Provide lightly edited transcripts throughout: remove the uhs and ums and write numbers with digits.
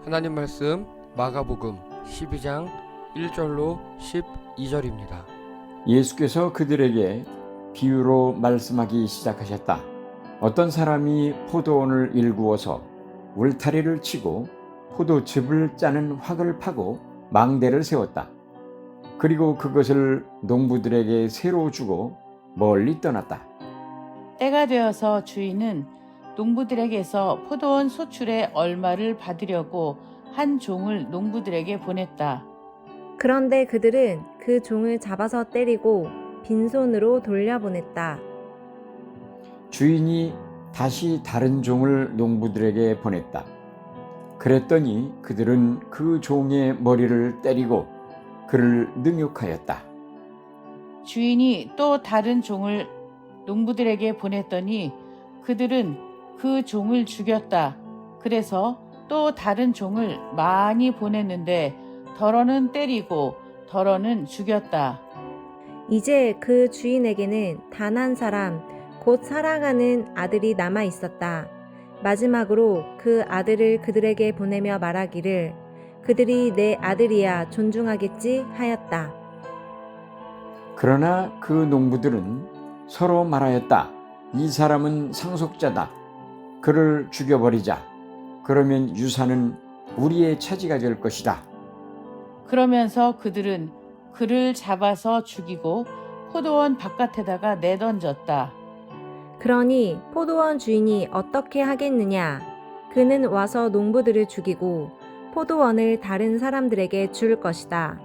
하나님 말씀 마가복음 12장 1절로 12절입니다. 예수께서 그들에게 비유로 말씀하기 시작하셨다. 어떤 사람이 포도원을 일구어서 울타리를 치고 포도즙을 짜는 확을 파고 망대를 세웠다. 그리고 그것을 농부들에게 새로 주고 멀리 떠났다. 때가 되어서 주인은 농부들에게서 포도원 소출의 얼마를 받으려고 한 종을 농부들에게 보냈다. 그런데 그들은 그 종을 잡아서 때리고 빈손으로 돌려보냈다. 주인이 다시 다른 종을 농부들에게 보냈다. 그랬더니 그들은 그 종의 머리를 때리고 그를 능욕하였다. 주인이 또 다른 종을 농부들에게 보냈더니 그들은 그 종을 죽였다. 그래서 또 다른 종을 많이 보냈는데 덜어는 때리고 덜어는 죽였다. 이제 그 주인에게는 단 한 사람, 곧 사랑하는 아들이 남아 있었다. 마지막으로 그 아들을 그들에게 보내며 말하기를 그들이 내 아들이야 존중하겠지 하였다. 그러나 그 농부들은 서로 말하였다. 이 사람은 상속자다. 그를 죽여버리자. 그러면 유산은 우리의 차지가 될 것이다. 그러면서 그들은 그를 잡아서 죽이고 포도원 바깥에다가 내던졌다. 그러니 포도원 주인이 어떻게 하겠느냐? 그는 와서 농부들을 죽이고 포도원을 다른 사람들에게 줄 것이다.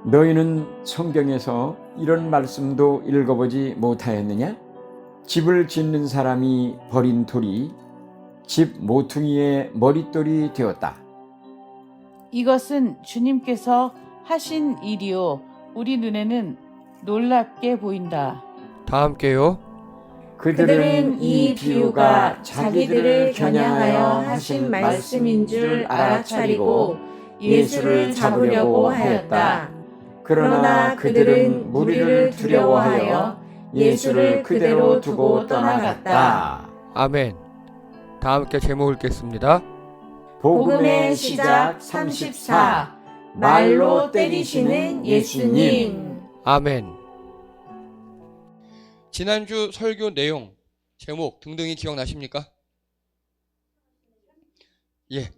너희는 성경에서 이런 말씀도 읽어보지 못하였느냐? 집을 짓는 사람이 버린 돌이 집 모퉁이의 머릿돌이 되었다. 이것은 주님께서 하신 일이요 우리 눈에는 놀랍게 보인다. 다 함께요. 그들은 이 비유가 자기들을 겨냥하여 하신 말씀인 줄 알아차리고 예수를 잡으려고 하였다. 그러나 그들은 무리를 두려워하여 예수를 그대로 두고 떠나갔다. 아멘. 다 함께 제목 읽겠습니다. 복음의 시작 34 말로 때리시는 예수님. 아멘. 지난주 설교 내용, 제목 등등이 기억나십니까? 예.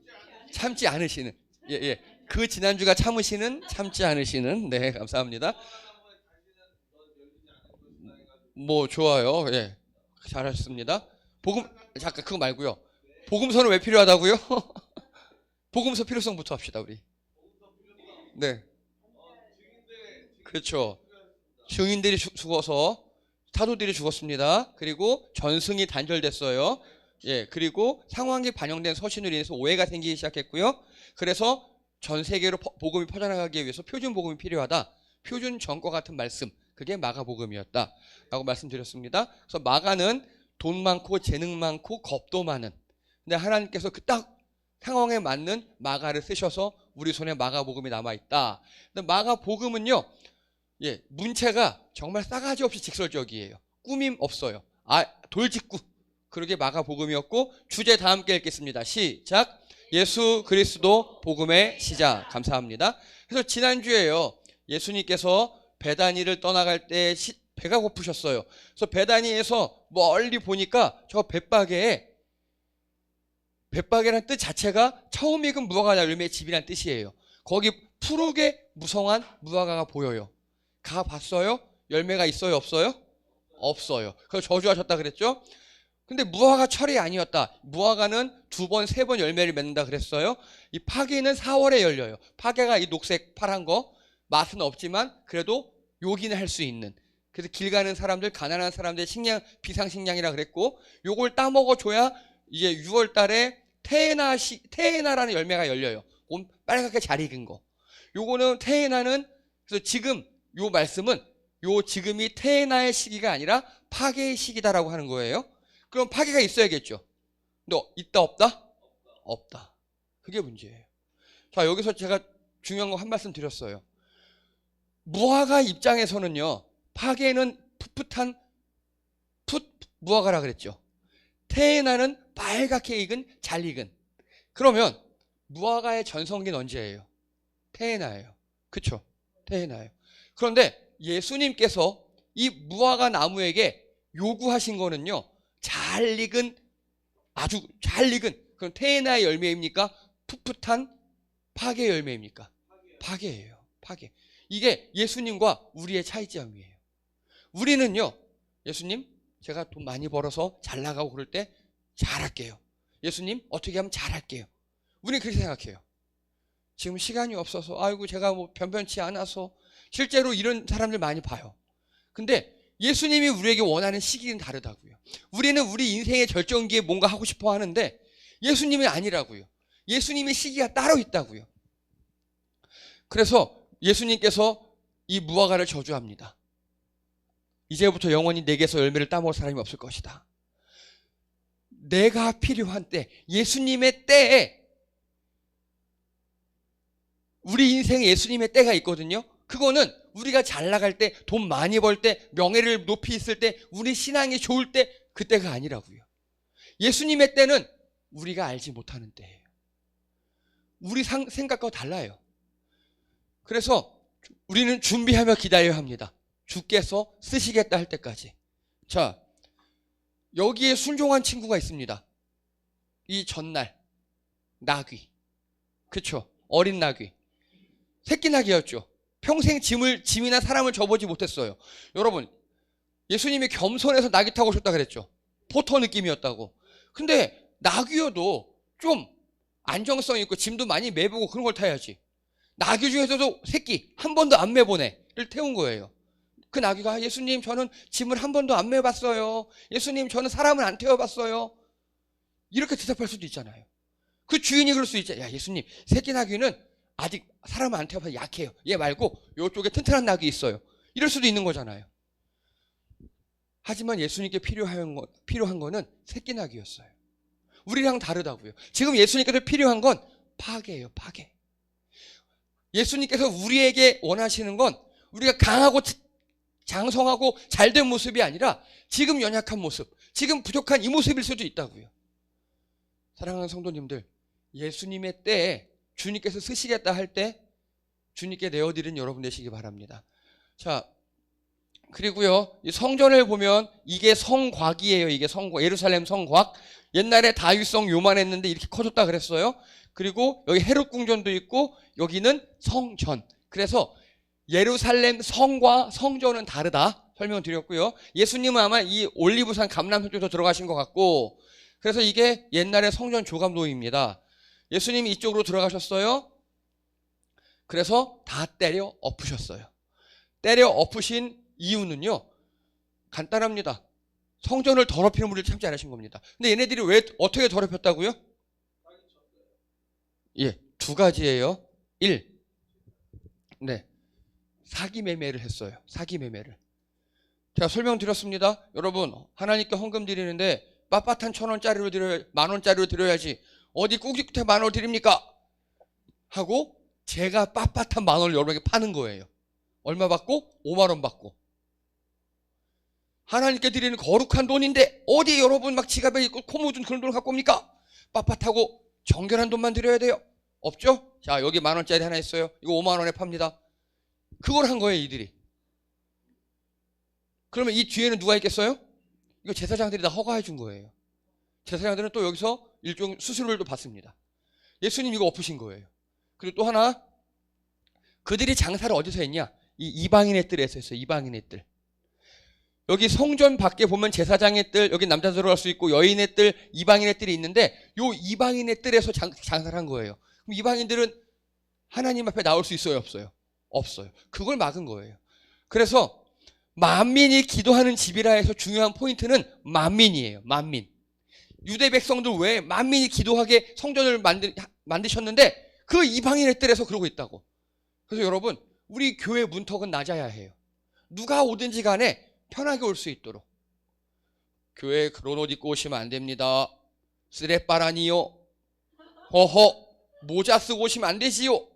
참지 않으시는. 예. 그 지난주가 참으시는, 참지 않으시는. 네, 감사합니다. 뭐 좋아요. 예. 잘하셨습니다. 잠깐 그거 말고요. 복음서는 왜 필요하다고요? 복음서 필요성부터 합시다, 우리. 네. 그렇죠. 증인들이 죽어서 사도들이 죽었습니다. 그리고 전승이 단절됐어요. 예, 그리고 상황이 반영된 서신으로 인해서 오해가 생기기 시작했고요. 그래서 전 세계로 복음이 퍼져나가기 위해서 표준 복음이 필요하다. 표준 전과 같은 말씀. 그게 마가복음이었다. 라고 말씀드렸습니다. 그래서 마가는 돈 많고 재능 많고 겁도 많은. 근데 하나님께서 그 딱 상황에 맞는 마가를 쓰셔서 우리 손에 마가복음이 남아있다. 근데 마가복음은요. 예, 문체가 정말 싸가지 없이 직설적이에요. 꾸밈 없어요. 돌직구. 그러게 마가복음이었고 주제 다 함께 읽겠습니다. 시작. 예수 그리스도 복음의 시작. 감사합니다. 그래서 지난주에요. 예수님께서 베다니를 떠나갈 때 배가 고프셨어요. 그래서 베다니에서 멀리 보니까 저 벳바게라는 뜻 자체가 처음 익은 무화과 열매의 집이라는 뜻이에요. 거기 푸르게 무성한 무화과가 보여요. 가봤어요? 열매가 있어요? 없어요? 없어요. 그래서 저주하셨다 그랬죠? 근데 무화과 철이 아니었다. 무화과는 2번, 3번 열매를 맺는다 그랬어요. 이 파기는 4월에 열려요. 파괴가 이 녹색 파란 거 맛은 없지만 그래도 요기는 할 수 있는. 그래서 길 가는 사람들, 가난한 사람들 비상식량이라 그랬고 요걸 따먹어줘야 이제 6월 달에 테에나라는 열매가 열려요. 빨갛게 잘 익은 거. 요거는 테에나는 그래서 지금 요 말씀은 지금이 테에나의 시기가 아니라 파괴의 시기다라고 하는 거예요. 그럼 파괴가 있어야겠죠. 근데 있다 없다? 없다. 그게 문제예요. 자, 여기서 제가 중요한 거 한 말씀 드렸어요. 무화과 입장에서는요. 파괴는 풋풋한 무화과라 그랬죠. 테에나는 빨갛게 익은 잘 익은. 그러면 무화과의 전성기는 언제예요? 테에나예요. 그쵸? 테에나예요. 그런데 예수님께서 이 무화과 나무에게 요구하신 거는요, 잘 익은, 아주 잘 익은 그럼 테에나의 열매입니까? 풋풋한 파괴 열매입니까? 파괴예요. 파괴. 이게 예수님과 우리의 차이점이에요. 우리는요, 예수님, 제가 돈 많이 벌어서 잘 나가고 그럴 때 잘할게요. 예수님, 어떻게 하면 잘할게요. 우리는 그렇게 생각해요. 지금 시간이 없어서, 아이고, 제가 뭐 변변치 않아서. 실제로 이런 사람들 많이 봐요. 근데 예수님이 우리에게 원하는 시기는 다르다고요. 우리는 우리 인생의 절정기에 뭔가 하고 싶어 하는데 예수님이 아니라고요. 예수님의 시기가 따로 있다고요. 그래서 예수님께서 이 무화과를 저주합니다. 이제부터 영원히 내게서 열매를 따먹을 사람이 없을 것이다. 내가 필요한 때, 예수님의 때에, 우리 인생에 예수님의 때가 있거든요. 그거는 우리가 잘 나갈 때, 돈 많이 벌 때, 명예를 높이 있을 때, 우리 신앙이 좋을 때, 그때가 아니라고요. 예수님의 때는 우리가 알지 못하는 때예요. 우리 생각과 달라요. 그래서 우리는 준비하며 기다려야 합니다. 주께서 쓰시겠다 할 때까지. 자, 여기에 순종한 친구가 있습니다. 이 전날 나귀, 그쵸? 어린 나귀, 새끼 나귀였죠. 평생 짐이나 사람을 져보지 못했어요. 여러분, 예수님이 겸손해서 나귀 타고 오셨다 그랬죠. 포터 느낌이었다고. 근데 나귀여도 좀 안정성 있고 짐도 많이 매보고 그런 걸 타야지. 나귀 중에서도 새끼 한 번도 안 매보네를 태운 거예요. 그 나귀가, 예수님, 저는 짐을 한 번도 안 매봤어요. 예수님, 저는 사람을 안 태워봤어요. 이렇게 대답할 수도 있잖아요. 그 주인이 그럴 수 있죠. 야, 예수님, 새끼 나귀는 아직 사람을 안 태워봐서 약해요. 얘 말고 이쪽에 튼튼한 나귀 있어요. 이럴 수도 있는 거잖아요. 하지만 예수님께 필요한 거는 새끼 나귀였어요. 우리랑 다르다고요. 지금 예수님께서 필요한 건 파괴예요. 파괴. 예수님께서 우리에게 원하시는 건 우리가 강하고 장성하고 잘된 모습이 아니라 지금 연약한 모습, 지금 부족한 이 모습일 수도 있다고요. 사랑하는 성도님들, 예수님의 때에 주님께서 쓰시겠다 할 때 주님께 내어드리는 여러분 되시기 바랍니다. 자, 그리고요, 이 성전을 보면 이게 성곽이에요. 이게 성곽, 예루살렘 성곽. 옛날에 다윗성 요만했는데 이렇게 커졌다 그랬어요. 그리고 여기 헤롯 궁전도 있고 여기는 성전. 그래서 예루살렘 성과 성전은 다르다 설명을 드렸고요. 예수님은 아마 이 올리브산 감람산 쪽에서 들어가신 것 같고, 그래서 이게 옛날의 성전 조감로입니다. 예수님이 이쪽으로 들어가셨어요. 그래서 다 때려 엎으셨어요. 때려 엎으신 이유는요, 간단합니다. 성전을 더럽히는 무리를 참지 않으신 겁니다. 근데 얘네들이 왜 어떻게 더럽혔다고요? 예, 두 가지예요. 1. 네. 사기 매매를 했어요. 사기 매매를. 제가 설명드렸습니다. 여러분, 하나님께 헌금 드리는데 빳빳한 1,000원짜리로 드려야, 10,000원짜리로 드려야지 어디 꾹꾹해 10,000원 드립니까? 하고 제가 빳빳한 10,000원을 여러분에게 파는 거예요. 얼마 받고? 50,000원 받고. 하나님께 드리는 거룩한 돈인데 어디 여러분 막 지갑에 있고 코 묻은 그런 돈을 갖고 옵니까? 빳빳하고 정결한 돈만 드려야 돼요. 없죠? 자, 여기 10,000원짜리 하나 있어요. 이거 50,000원에 팝니다. 그걸 한 거예요, 이들이. 그러면 이 뒤에는 누가 있겠어요? 이거 제사장들이 다 허가해 준 거예요. 제사장들은 또 여기서 일종 수수료를 받습니다. 예수님 이거 엎으신 거예요. 그리고 또 하나, 그들이 장사를 어디서 했냐? 이 이방인의 뜰에서 했어요. 이방인의 뜰. 여기 성전 밖에 보면 제사장의 뜰, 여기 남자 들어갈 수 있고 여인의 뜰, 이방인의 뜰이 있는데 요 이방인의 뜰에서 장사를 한 거예요. 그럼 이방인들은 하나님 앞에 나올 수 있어요, 없어요? 없어요. 그걸 막은 거예요. 그래서 만민이 기도하는 집이라 해서 중요한 포인트는 만민이에요. 만민. 유대 백성들 왜 만민이 기도하게 성전을 만드셨는데 그 이방인의 뜰에서 그러고 있다고. 그래서 여러분, 우리 교회 문턱은 낮아야 해요. 누가 오든지 간에 편하게 올 수 있도록. 교회에 그런 옷 입고 오시면 안 됩니다. 쓰레빠라니요. 허허, 모자 쓰고 오시면 안 되지요.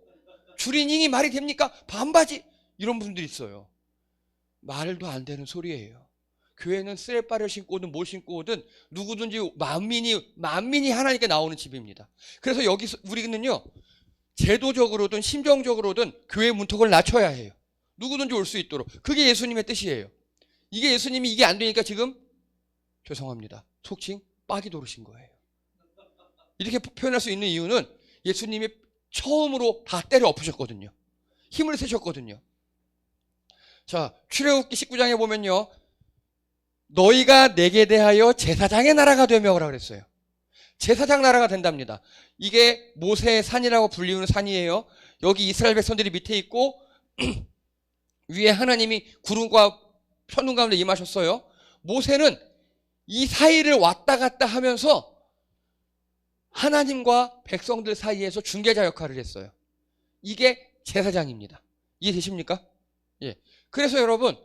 추리닝이 말이 됩니까? 반바지. 이런 분들이 있어요. 말도 안 되는 소리예요. 교회는 쓰레빠를 신고 오든 뭘 신고 오든 누구든지 만민이 하나님께 나오는 집입니다. 그래서 여기서 우리는요, 제도적으로든 심정적으로든 교회 문턱을 낮춰야 해요. 누구든지 올 수 있도록. 그게 예수님의 뜻이에요. 이게 예수님이 이게 안 되니까 지금 죄송합니다, 속칭 빡이 도르신 거예요. 이렇게 표현할 수 있는 이유는 예수님이 처음으로 다 때려 엎으셨거든요. 힘을 쓰셨거든요. 자, 출애굽기 19장에 보면요, 너희가 내게 대하여 제사장의 나라가 되며라 그랬어요. 제사장 나라가 된답니다. 이게 모세의 산이라고 불리우는 산이에요. 여기 이스라엘 백성들이 밑에 있고 위에 하나님이 구름과 천둥 가운데 임하셨어요. 모세는 이 사이를 왔다 갔다 하면서 하나님과 백성들 사이에서 중개자 역할을 했어요. 이게 제사장입니다. 이해되십니까? 예. 그래서 여러분,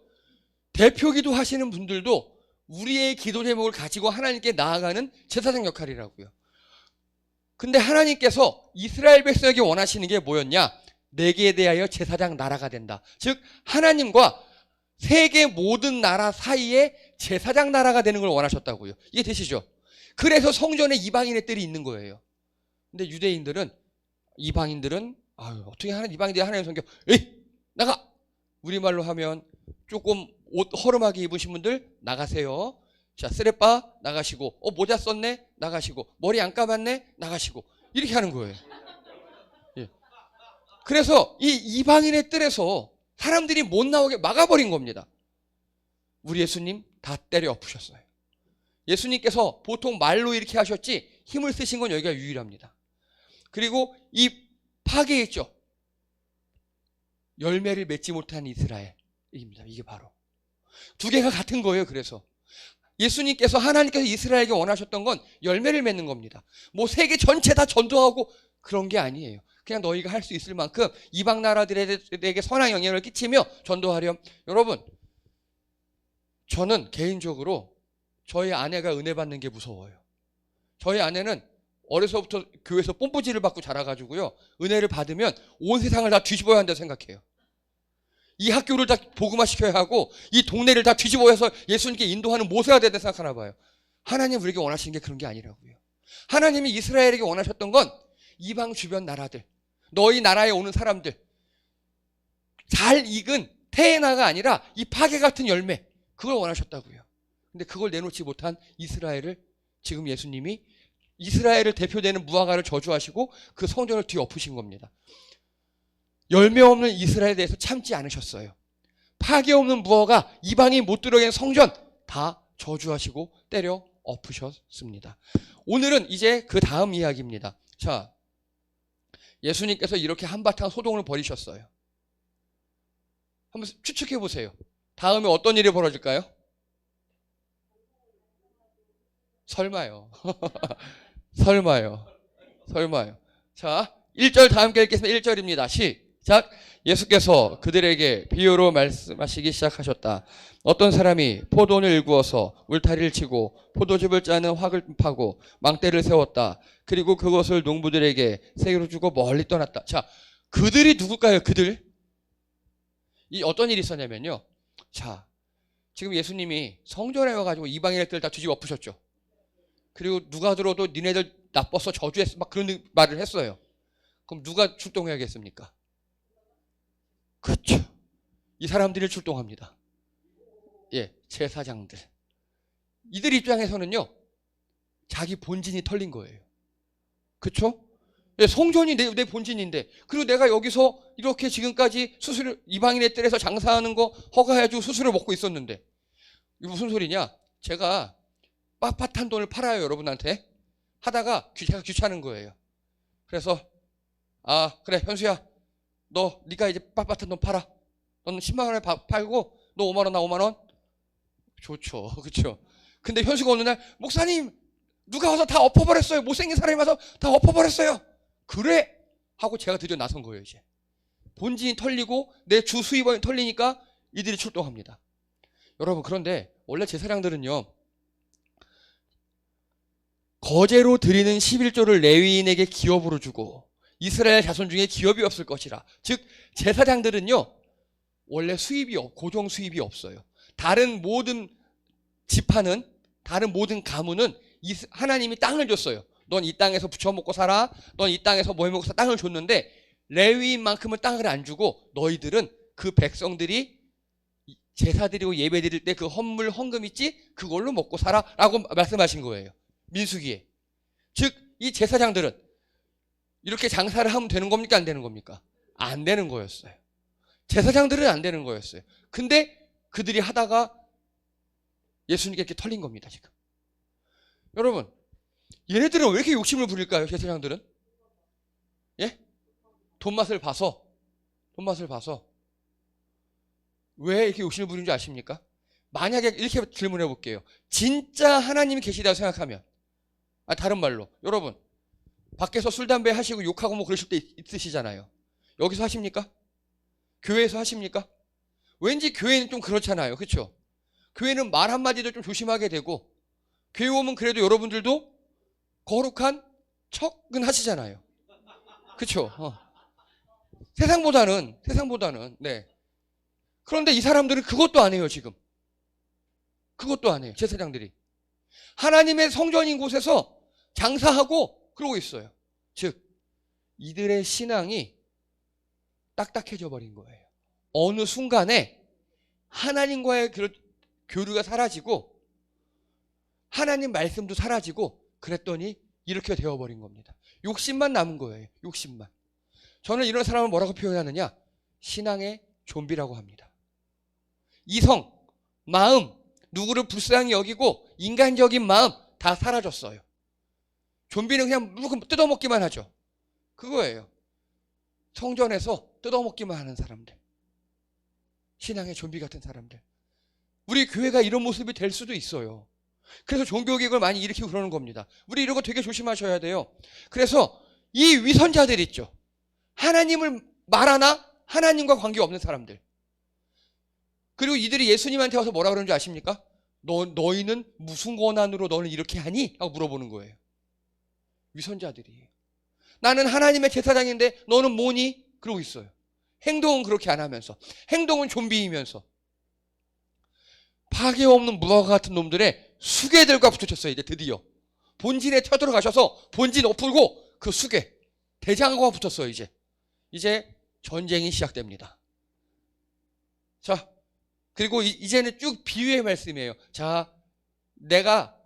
대표기도 하시는 분들도 우리의 기도 제목을 가지고 하나님께 나아가는 제사장 역할이라고요. 근데 하나님께서 이스라엘 백성에게 원하시는 게 뭐였냐? 내게 대하여 제사장 나라가 된다. 즉 하나님과 세계 모든 나라 사이에 제사장 나라가 되는 걸 원하셨다고요. 이해되시죠? 그래서 성전에 이방인의 뜰이 있는 거예요. 근데 유대인들은, 이방인들은 어떻게 이방인들이 하나님 성경, 에이 나가! 우리말로 하면 조금 옷 허름하게 입으신 분들 나가세요. 자, 쓰레빠 나가시고, 모자 썼네 나가시고, 머리 안 감았네 나가시고, 이렇게 하는 거예요. 예. 그래서 이 이방인의 뜰에서 사람들이 못 나오게 막아버린 겁니다. 우리 예수님 다 때려 엎으셨어요. 예수님께서 보통 말로 이렇게 하셨지 힘을 쓰신 건 여기가 유일합니다. 그리고 이 파괴 있죠, 열매를 맺지 못한 이스라엘입니다. 이게 바로 두 개가 같은 거예요. 그래서 예수님께서, 하나님께서 이스라엘에게 원하셨던 건 열매를 맺는 겁니다. 뭐 세계 전체 다 전도하고 그런 게 아니에요. 그냥 너희가 할 수 있을 만큼 이방 나라들에게 선한 영향을 끼치며 전도하렴. 여러분, 저는 개인적으로 저희 아내가 은혜 받는 게 무서워요. 저희 아내는 어려서부터 교회에서 뽐뿌지를 받고 자라가지고요, 은혜를 받으면 온 세상을 다 뒤집어야 한다고 생각해요. 이 학교를 다 복음화시켜야 하고 이 동네를 다 뒤집어서 예수님께 인도하는 모세가 된다고 생각하나 봐요. 하나님 우리에게 원하시는 게 그런 게 아니라고요. 하나님이 이스라엘에게 원하셨던 건 이방 주변 나라들, 너희 나라에 오는 사람들, 잘 익은 테에나가 아니라 이 파괴 같은 열매, 그걸 원하셨다고요. 근데 그걸 내놓지 못한 이스라엘을 지금 예수님이 이스라엘을 대표되는 무화과를 저주하시고 그 성전을 뒤엎으신 겁니다. 열매 없는 이스라엘에 대해서 참지 않으셨어요. 파괴 없는 무화과, 이방이 못 들어가는 성전 다 저주하시고 때려 엎으셨습니다. 오늘은 이제 그 다음 이야기입니다. 자, 예수님께서 이렇게 한바탕 소동을 벌이셨어요. 한번 추측해 보세요. 다음에 어떤 일이 벌어질까요? 설마요. 설마요. 자, 1절 다 함께 읽겠습니다. 1절입니다. 시작. 예수께서 그들에게 비유로 말씀하시기 시작하셨다. 어떤 사람이 포도원을 일구어서 울타리를 치고 포도즙을 짜는 확을 파고 망대를 세웠다. 그리고 그것을 농부들에게 세로 주고 멀리 떠났다. 자, 그들이 누굴까요? 그들. 이 어떤 일이 있었냐면요. 자, 지금 예수님이 성전에 와가지고 이방인들 다 뒤집어 엎으셨죠. 그리고 누가 들어도 니네들 나빠서 저주했어, 막 그런 말을 했어요. 그럼 누가 출동해야겠습니까? 그렇죠. 이 사람들이 출동합니다. 예, 제사장들. 이들 입장에서는요, 자기 본진이 털린 거예요. 그렇죠? 예, 성전이 내 본진인데, 그리고 내가 여기서 이렇게 지금까지 이방인의 뜰에서 장사하는 거 허가해주고 수수료 먹고 있었는데, 이게 무슨 소리냐? 제가 빳빳한 돈을 팔아요, 여러분한테. 하다가 제가 귀찮은 거예요. 그래서 그래, 현수야, 네가 이제 빳빳한 돈 팔아. 너는 10만 원에 팔고 너 5만 원, 나 5만 원. 좋죠, 그렇죠? 근데 현수가 어느 날, 목사님 누가 와서 다 엎어버렸어요. 못생긴 사람이 와서 다 엎어버렸어요. 그래? 하고 제가 드디어 나선 거예요. 이제 본진이 털리고 내 주 수입원이 털리니까 이들이 출동합니다. 여러분, 그런데 원래 제사장들은요, 거제로 드리는 11조를 레위인에게 기업으로 주고 이스라엘 자손 중에 기업이 없을 것이라. 즉 제사장들은요, 원래 고정 수입이 없어요. 다른 모든 지파는, 다른 모든 가문은 하나님이 땅을 줬어요. 넌 이 땅에서 부쳐먹고 살아. 넌 이 땅에서 뭐 해먹고 살아. 땅을 줬는데 레위인만큼은 땅을 안 주고 너희들은 그 백성들이 제사 드리고 예배 드릴 때 그 헌물 헌금 있지? 그걸로 먹고 살아 라고 말씀하신 거예요. 민수기에. 즉 이 제사장들은 이렇게 장사를 하면 되는 겁니까? 안 되는 겁니까? 안 되는 거였어요. 제사장들은 안 되는 거였어요. 근데 그들이 하다가 예수님께 이렇게 털린 겁니다, 지금. 여러분, 얘네들은 왜 이렇게 욕심을 부릴까요, 제사장들은? 예? 돈 맛을 봐서 왜 이렇게 욕심을 부리는 줄 아십니까? 만약에 이렇게 질문해 볼게요. 진짜 하나님이 계시다고 생각하면, 다른 말로, 여러분, 밖에서 술, 담배 하시고 욕하고 뭐 그러실 때 있으시잖아요. 여기서 하십니까? 교회에서 하십니까? 왠지 교회는 좀 그렇잖아요. 그렇죠? 교회는 말 한마디도 좀 조심하게 되고, 교회 오면 그래도 여러분들도 거룩한 척은 하시잖아요. 그렇죠? 세상보다는, 네. 그런데 이 사람들은 그것도 안 해요, 지금. 그것도 안 해요, 제사장들이. 하나님의 성전인 곳에서 장사하고 그러고 있어요. 즉, 이들의 신앙이 딱딱해져 버린 거예요. 어느 순간에 하나님과의 교류가 사라지고 하나님 말씀도 사라지고 그랬더니 이렇게 되어버린 겁니다. 욕심만 남은 거예요. 욕심만. 저는 이런 사람을 뭐라고 표현하느냐? 신앙의 좀비라고 합니다. 이성, 마음, 누구를 불쌍히 여기고 인간적인 마음 다 사라졌어요. 좀비는 그냥 무조건 뜯어먹기만 하죠. 그거예요. 성전에서 뜯어먹기만 하는 사람들. 신앙의 좀비 같은 사람들. 우리 교회가 이런 모습이 될 수도 있어요. 그래서 종교개혁을 많이 일으키고 그러는 겁니다. 우리 이런 거 되게 조심하셔야 돼요. 그래서 이 위선자들 있죠. 하나님을 말하나 하나님과 관계없는 사람들. 그리고 이들이 예수님한테 와서 뭐라 그러는지 아십니까? 너희는 무슨 권한으로 너는 이렇게 하니? 하고 물어보는 거예요. 위선자들이. 나는 하나님의 제사장인데 너는 뭐니? 그러고 있어요. 행동은 그렇게 안 하면서. 행동은 좀비이면서. 파괴 없는 무화과 같은 놈들의 수괴들과 붙으셨어요. 이제 드디어. 본진에 쳐들어가셔서 본진 엎을고 그 수괴, 대장과 붙었어요. 이제 전쟁이 시작됩니다. 자, 그리고 이제는 쭉 비유의 말씀이에요. 자, 내가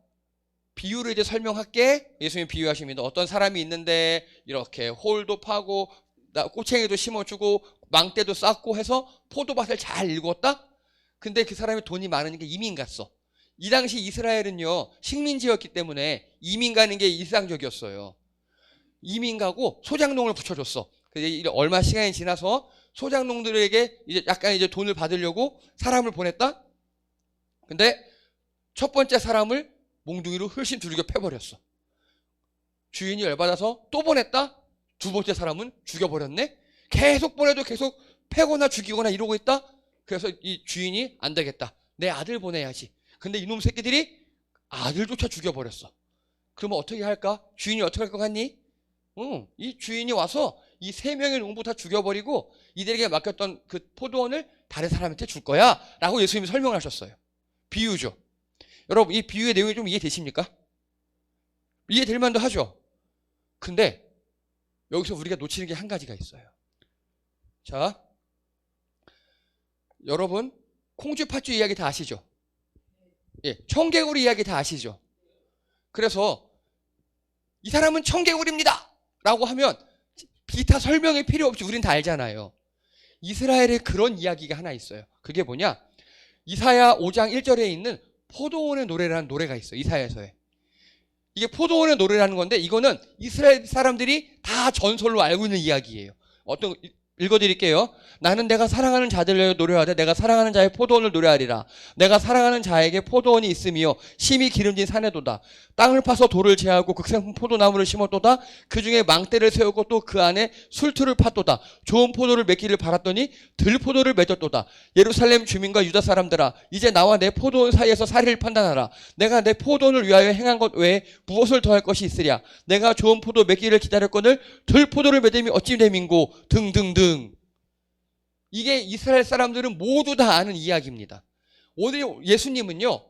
비유를 이제 설명할게. 예수님 비유하십니다. 어떤 사람이 있는데 이렇게 홀도 파고 꼬챙이도 심어주고 망대도 쌓고 해서 포도밭을 잘 일궜다. 근데 그 사람이 돈이 많으니까 이민 갔어. 이 당시 이스라엘은요 식민지였기 때문에 이민 가는 게 일상적이었어요. 이민 가고 소장농을 붙여줬어. 근데 얼마 시간이 지나서 소장농들에게 이제 약간 이제 돈을 받으려고 사람을 보냈다. 근데 첫 번째 사람을 몽둥이로 흘신 두들겨 패버렸어. 주인이 열받아서 또 보냈다. 두 번째 사람은 죽여버렸네. 계속 보내도 계속 패거나 죽이거나 이러고 있다. 그래서 이 주인이 안 되겠다. 내 아들 보내야지. 근데 이놈 새끼들이 아들조차 죽여버렸어. 그러면 어떻게 할까? 주인이 어떻게 할 것 같니? 이 주인이 와서 이 세 명의 농부 다 죽여버리고 이들에게 맡겼던 그 포도원을 다른 사람한테 줄 거야 라고 예수님이 설명을 하셨어요. 비유죠. 여러분 이 비유의 내용이 좀 이해되십니까? 이해될 만도 하죠. 근데 여기서 우리가 놓치는 게 한 가지가 있어요. 자, 여러분 콩쥐 팥쥐 이야기 다 아시죠? 예, 청개구리 이야기 다 아시죠? 그래서 이 사람은 청개구리입니다 라고 하면 기타 설명이 필요 없이 우린 다 알잖아요. 이스라엘에 그런 이야기가 하나 있어요. 그게 뭐냐? 이사야 5장 1절에 있는 포도원의 노래라는 노래가 있어요. 이사야서에. 이게 포도원의 노래라는 건데 이거는 이스라엘 사람들이 다 전설로 알고 있는 이야기예요. 읽어드릴게요. 나는 내가 사랑하는 자들을 노래하되 내가 사랑하는 자의 포도원을 노래하리라. 내가 사랑하는 자에게 포도원이 있으며 심히 기름진 산에도다. 땅을 파서 돌을 제하고 극생품 포도나무를 심었도다. 그 중에 망대를 세우고 또 그 안에 술틀을 팠도다. 좋은 포도를 맺기를 바랐더니 들포도를 맺었도다. 예루살렘 주민과 유다 사람들아, 이제 나와 내 포도원 사이에서 사리를 판단하라. 내가 내 포도원을 위하여 행한 것 외에 무엇을 더할 것이 있으랴. 내가 좋은 포도 맺기를 기다렸거늘 들포도를 맺음이 어찌 됨인고 등등등. 이게 이스라엘 사람들은 모두 다 아는 이야기입니다. 오늘 예수님은요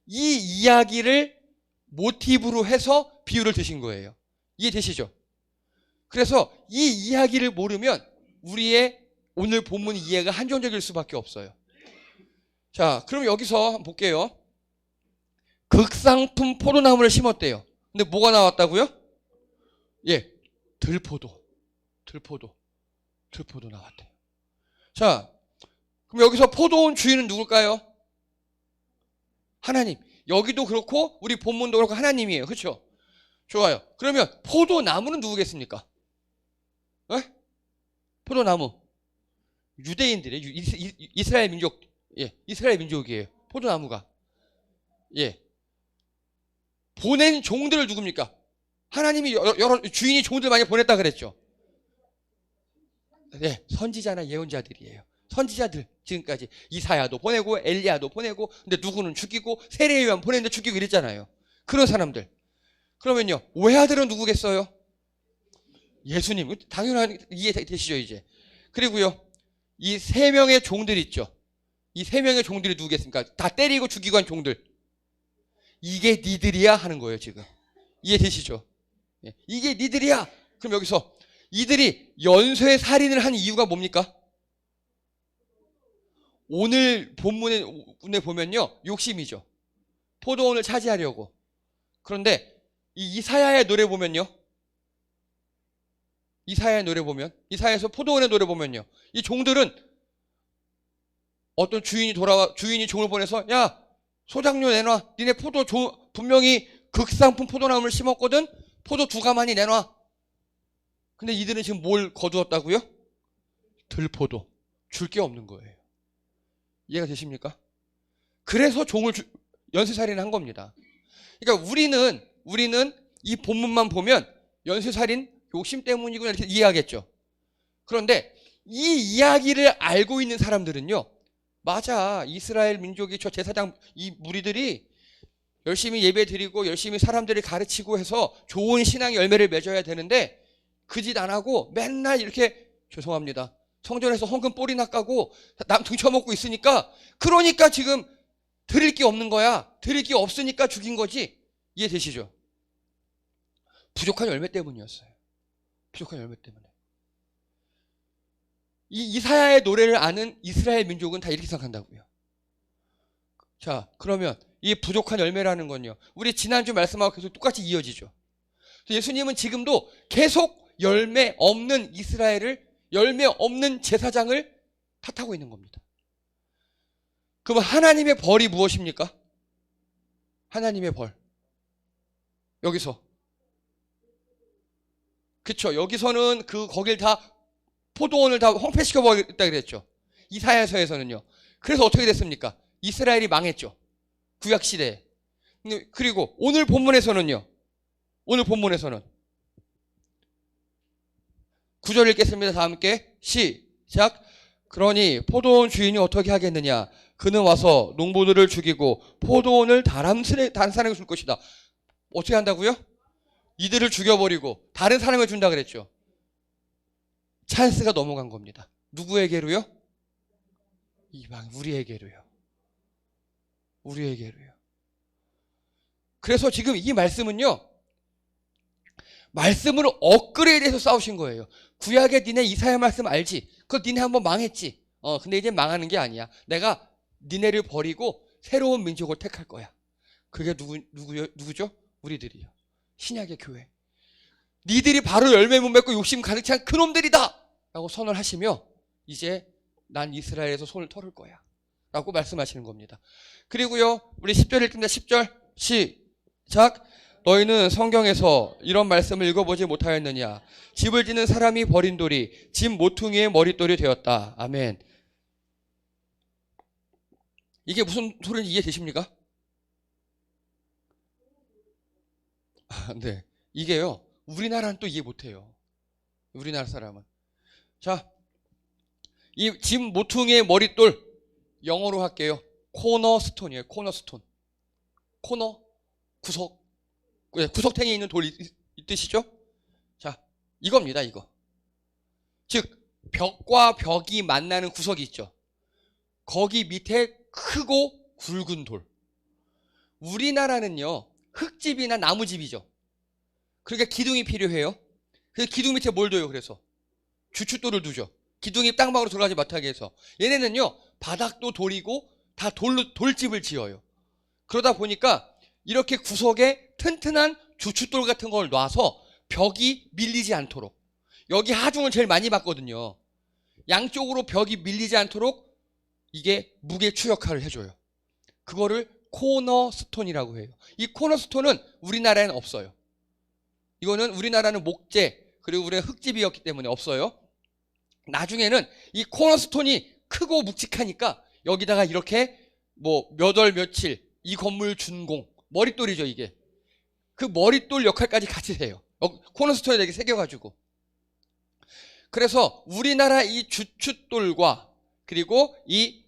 이 이야기를 모티브로 해서 비유를 드신 거예요. 이해되시죠? 그래서 이 이야기를 모르면 우리의 오늘 본문 이해가 한정적일 수밖에 없어요. 자, 그럼 여기서 한번 볼게요. 극상품 포도나무를 심었대요. 근데 뭐가 나왔다고요? 예, 들포도 나왔대요. 자, 그럼 여기서 포도원 주인은 누굴까요? 하나님. 여기도 그렇고 우리 본문도 그렇고 하나님이에요. 그렇죠? 좋아요. 그러면 포도나무는 누구겠습니까? 에? 포도나무. 유대인들의 이스라엘 민족. 예, 이스라엘 민족이에요. 포도나무가. 예. 보낸 종들을 누굽니까? 하나님이 여러 주인이 종들 많이 보냈다 그랬죠. 네, 선지자나 예언자들이에요. 선지자들 지금까지 이사야도 보내고 엘리야도 보내고 근데 누구는 죽이고 세례요한 보냈는데 죽이고 이랬잖아요. 그런 사람들. 그러면요, 외아들은 누구겠어요? 예수님. 당연한 이해되시죠 이제. 그리고요, 이 세 명의 종들 있죠. 이 세 명의 종들이 누구겠습니까? 다 때리고 죽이고 한 종들. 이게 니들이야 하는 거예요 지금. 이해되시죠? 예, 이게 니들이야. 그럼 여기서 이들이 연쇄 살인을 한 이유가 뭡니까? 오늘 본문에 보면요, 욕심이죠. 포도원을 차지하려고. 그런데 이 이사야의 노래 보면요, 이사야에서 포도원의 노래 보면요, 이 종들은 어떤 주인이 종을 보내서 야, 소장료 내놔. 니네 분명히 극상품 포도나무를 심었거든. 포도 2가마니 내놔. 근데 이들은 지금 뭘 거두었다고요? 들포도. 줄 게 없는 거예요. 이해가 되십니까? 그래서 종을 연쇄살인을 한 겁니다. 그러니까 우리는 이 본문만 보면 연쇄살인 욕심 때문이구나 이렇게 이해하겠죠. 그런데 이 이야기를 알고 있는 사람들은요, 맞아, 이스라엘 민족이 저 제사장 이 무리들이 열심히 예배 드리고 열심히 사람들을 가르치고 해서 좋은 신앙의 열매를 맺어야 되는데 그 짓 안 하고 맨날 이렇게, 죄송합니다, 성전에서 헌금 뽀리나 까고 남 등쳐먹고 있으니까, 그러니까 지금 드릴 게 없는 거야. 드릴 게 없으니까 죽인 거지. 이해되시죠? 부족한 열매 때문이었어요. 부족한 열매 때문에. 이 이사야의 노래를 아는 이스라엘 민족은 다 이렇게 생각한다고요. 자, 그러면 이 부족한 열매라는 건요, 우리 지난주 말씀하고 계속 똑같이 이어지죠. 예수님은 지금도 계속 열매 없는 이스라엘을, 열매 없는 제사장을 탓하고 있는 겁니다. 그럼 하나님의 벌이 무엇입니까? 하나님의 벌. 여기서. 그쵸. 여기서는 거길 다, 포도원을 다 황폐시켜 버렸다 그랬죠. 이사야서에서는요. 그래서 어떻게 됐습니까? 이스라엘이 망했죠. 구약시대에. 그리고 오늘 본문에서는요. 오늘 본문에서는 9절 읽겠습니다. 다 함께 시작. 그러니 포도원 주인이 어떻게 하겠느냐? 그는 와서 농부들을 죽이고 포도원을 다른 사람에게 줄 것이다. 어떻게 한다고요? 이들을 죽여버리고 다른 사람을 준다 그랬죠. 찬스가 넘어간 겁니다. 누구에게로요? 이방, 우리에게로요. 그래서 지금 이 말씀은요, 말씀을 업그레이드해서 싸우신 거예요. 구약에 니네 이사야 말씀 알지? 그거 니네 한번 망했지? 근데 이제 망하는 게 아니야. 내가 니네를 버리고 새로운 민족을 택할 거야. 그게 누구죠? 우리들이요. 신약의 교회. 니들이 바로 열매 못 맺고 욕심 가득 찬 그놈들이다! 라고 선언을 하시며, 이제 난 이스라엘에서 손을 털을 거야. 라고 말씀하시는 겁니다. 그리고요, 우리 10절 읽습니다. 10절 시작. 너희는 성경에서 이런 말씀을 읽어보지 못하였느냐? 집을 짓는 사람이 버린 돌이 집 모퉁이의 머릿돌이 되었다. 아멘. 이게 무슨 소리인지 이해되십니까? 네. 이게요, 우리나라는 또 이해 못해요. 우리나라 사람은. 자, 이 집 모퉁이의 머릿돌, 영어로 할게요. 코너스톤이에요. 코너스톤. 코너, 구석탱이 있는 돌 있으시죠? 자, 이겁니다, 이거. 즉, 벽과 벽이 만나는 구석이 있죠. 거기 밑에 크고 굵은 돌. 우리나라는요, 흙집이나 나무집이죠. 그러니까 기둥이 필요해요. 그래서 기둥 밑에 뭘 둬요? 그래서 주춧돌을 두죠. 기둥이 땅방으로 들어가지 못하게 해서. 얘네는요, 바닥도 돌이고 다 돌집을 지어요. 그러다 보니까 이렇게 구석에 튼튼한 주춧돌 같은 걸 놔서 벽이 밀리지 않도록. 여기 하중을 제일 많이 받거든요. 양쪽으로 벽이 밀리지 않도록 이게 무게추 역할을 해줘요. 그거를 코너스톤이라고 해요. 이 코너스톤은 우리나라에는 없어요. 이거는 우리나라는 목재 그리고 우리가 흙집이었기 때문에 없어요. 나중에는 이 코너스톤이 크고 묵직하니까 여기다가 이렇게 뭐 몇 월 며칠 이 건물 준공 머릿돌이죠 이게. 그 머릿돌 역할까지 같이 해요. 코너스톤에 이렇게 새겨가지고. 그래서 우리나라 이 주춧돌과 그리고 이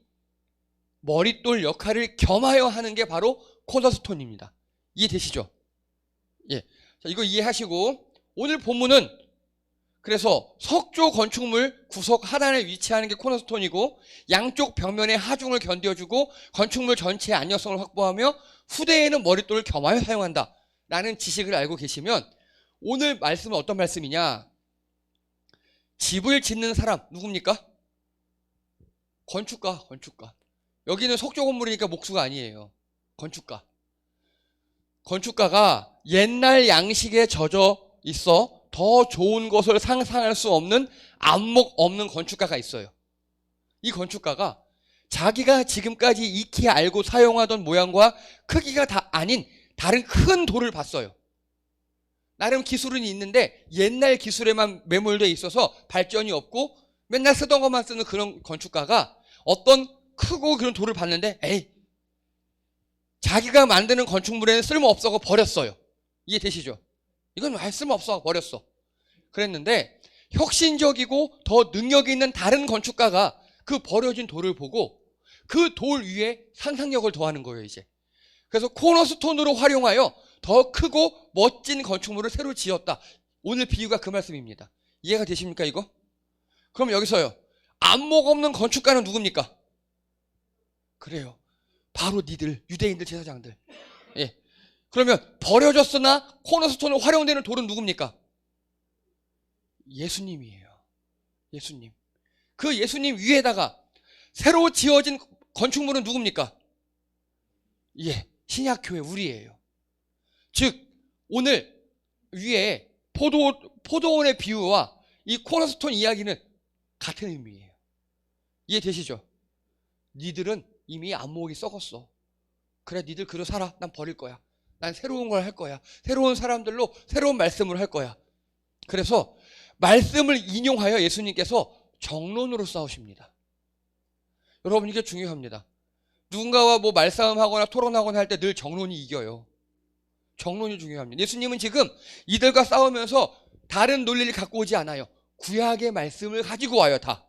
머릿돌 역할을 겸하여 하는 게 바로 코너스톤입니다. 이해되시죠? 예. 자, 이거 이해하시고 오늘 본문은 그래서 석조 건축물 구석 하단에 위치하는 게 코너스톤이고 양쪽 벽면의 하중을 견뎌주고 건축물 전체의 안정성을 확보하며 후대에는 머릿돌을 겸하여 사용한다 라는 지식을 알고 계시면 오늘 말씀은 어떤 말씀이냐? 집을 짓는 사람 누굽니까? 건축가. 여기는 석조 건물이니까 목수가 아니에요. 건축가. 건축가가 옛날 양식에 젖어 있어 더 좋은 것을 상상할 수 없는 안목 없는 건축가가 있어요. 이 건축가가 자기가 지금까지 익히 알고 사용하던 모양과 크기가 다 아닌 다른 큰 돌을 봤어요. 나름 기술은 있는데 옛날 기술에만 매몰되어 있어서 발전이 없고 맨날 쓰던 것만 쓰는 그런 건축가가 어떤 크고 그런 돌을 봤는데 에이 자기가 만드는 건축물에는 쓸모없어서 버렸어요. 이해되시죠? 이건 왜 쓸모없어 버렸어. 그랬는데 혁신적이고 더 능력이 있는 다른 건축가가 그 버려진 돌을 보고 그 돌 위에 상상력을 더하는 거예요 이제. 그래서 코너스톤으로 활용하여 더 크고 멋진 건축물을 새로 지었다. 오늘 비유가 그 말씀입니다. 이해가 되십니까 이거? 그럼 여기서요. 안목 없는 건축가는 누굽니까? 그래요. 바로 니들 유대인들 제사장들. 예. 그러면 버려졌으나 코너스톤으로 활용되는 돌은 누굽니까? 예수님이에요. 예수님. 그 예수님 위에다가 새로 지어진 건축물은 누굽니까? 예. 신약교회 우리예요. 즉 오늘 위에 포도원의 비유와 이 코너스톤 이야기는 같은 의미예요. 이해되시죠? 니들은 이미 안목이 썩었어. 그래 니들 그대로 살아. 난 버릴 거야. 난 새로운 걸 할 거야. 새로운 사람들로 새로운 말씀을 할 거야. 그래서 말씀을 인용하여 예수님께서 정론으로 싸우십니다. 여러분 이게 중요합니다. 누군가와 뭐 말싸움하거나 토론하거나 할 때 늘 정론이 이겨요. 정론이 중요합니다. 예수님은 지금 이들과 싸우면서 다른 논리를 갖고 오지 않아요. 구약의 말씀을 가지고 와요 다.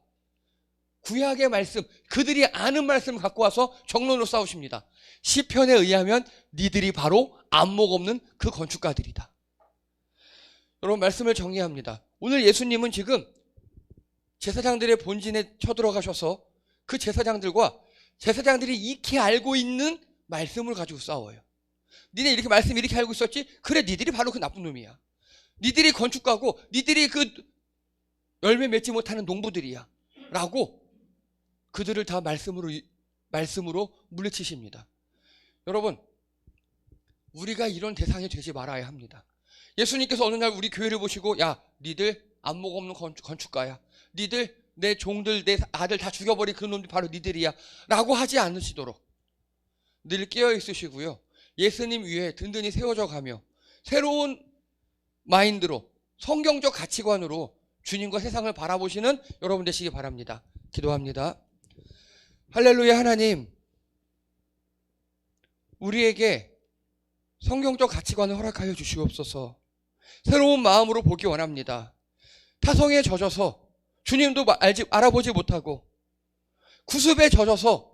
구약의 말씀, 그들이 아는 말씀을 갖고 와서 정론으로 싸우십니다. 시편에 의하면 니들이 바로 안목 없는 그 건축가들이다. 여러분 말씀을 정리합니다. 오늘 예수님은 지금 제사장들의 본진에 쳐들어가셔서 그 제사장들이 익히 알고 있는 말씀을 가지고 싸워요. 니네 이렇게 말씀 이렇게 알고 있었지? 그래 니들이 바로 그 나쁜 놈이야. 니들이 건축가고 니들이 그 열매 맺지 못하는 농부들이야 라고 그들을 다 말씀으로 물리치십니다. 여러분 우리가 이런 대상이 되지 말아야 합니다. 예수님께서 어느 날 우리 교회를 보시고 야 니들 안목 없는 건축가야. 니들 내 종들 내 아들 다 죽여버린 그 놈들이 바로 니들이야 라고 하지 않으시도록 늘 깨어있으시고요. 예수님 위에 든든히 세워져 가며 새로운 마인드로 성경적 가치관으로 주님과 세상을 바라보시는 여러분 되시기 바랍니다. 기도합니다. 할렐루야. 하나님 우리에게 성경적 가치관을 허락하여 주시옵소서. 새로운 마음으로 보기 원합니다. 타성에 젖어서 주님도 알아보지 못하고 구습에 젖어서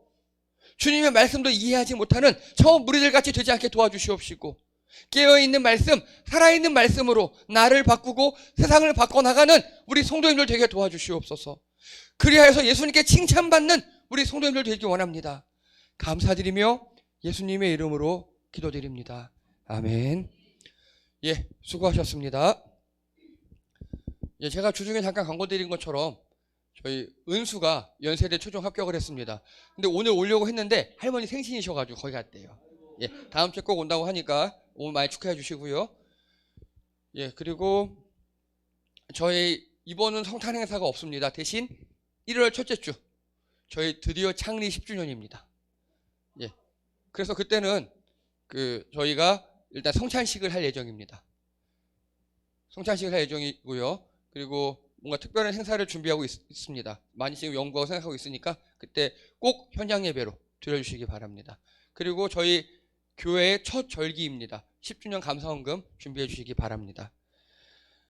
주님의 말씀도 이해하지 못하는 처음 무리들 같이 되지 않게 도와주시옵시고 깨어있는 말씀, 살아있는 말씀으로 나를 바꾸고 세상을 바꿔나가는 우리 성도님들 되게 도와주시옵소서. 그리하여서 예수님께 칭찬받는 우리 성도님들 되기 원합니다. 감사드리며 예수님의 이름으로 기도드립니다. 아멘. 예, 수고하셨습니다. 예, 제가 주중에 잠깐 광고 드린 것처럼 저희 은수가 연세대 초중 합격을 했습니다. 근데 오늘 오려고 했는데 할머니 생신이셔가지고 거기 갔대요. 예, 다음 주에 꼭 온다고 하니까 오늘 많이 축하해 주시고요. 예, 그리고 저희 이번은 성탄 행사가 없습니다. 대신 1월 첫째 주 저희 드디어 창립 10주년입니다. 예, 그래서 그때는 저희가 일단 성찬식을 할 예정입니다. 성찬식을 할 예정이고요. 그리고 뭔가 특별한 행사를 준비하고 있습니다. 많이 지금 연구하고 생각하고 있으니까 그때 꼭 현장 예배로 드려주시기 바랍니다. 그리고 저희 교회의 첫 절기입니다. 10주년 감사원금 준비해 주시기 바랍니다.